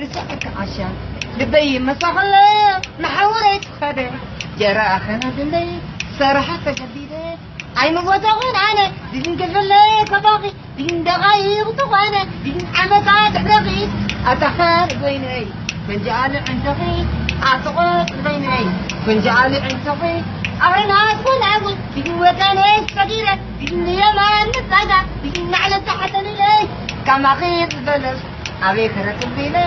رزقك عشان لبي مسخلة محاورة خده جرى خنا دلي صراحة جديدة أي مقوتون أنا دين كفلة كباقي دين دقايق طوانا دين عمتات رقي أتخار بيني فنجعل عندقي أعتقد بيني فنجعل عندقي أرنا أدخل أقول دين وكانت صغيرة دين يمان نتاقع دين على تحت لي كما خير بلس أبيك ركب بيني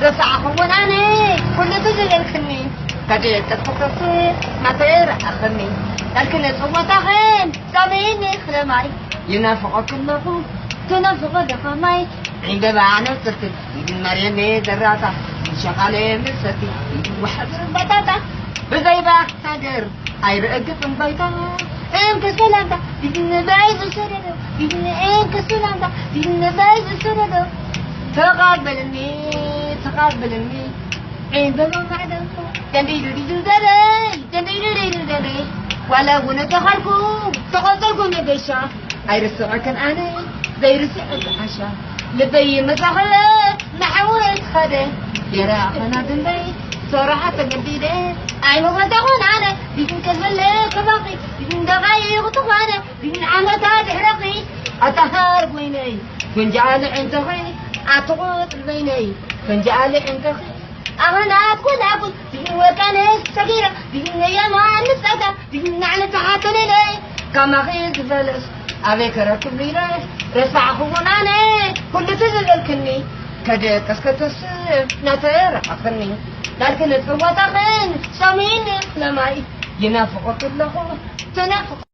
رفع خوناني كل تجل الخني كجيت تفكسي ما تير أخني لكن تصوت أخين ساميني خلماي ينافق كله تنافق دخماي عندما أنا ترتب يدين مريمي دراتا شغالي مستي يدين وحضر بطاطا بزيبا هاجر أي رأقف بيتا إنك سلامتا يدين بايز السردو يدين إنك سلامتا يدين بايز السردو تقبلني عندما بعد تنديري ولا هنا تخركم نقشة أي رسعك أنا زي رسعك عشا لبي مسخلة محاولة خده يرى أنا دندي صراحة جديدة أي مغتقون أنا بيكون كذبلة كباقي بيكون دقايق طوانا بيكون عمتات حرقي أتهار بيني فنجعل عندي أعتقد بيني فنجعل عندي أنا أقول بين وكانت صغيرة بين يمان نسأتا بين على تحاتني كما خير فلس أبيك ركب لي رفع خوناني كل تزل الكني كجيت كسكتس نتير أخني لكن تفوت أخين ساميني لماي ينافق كله تنافق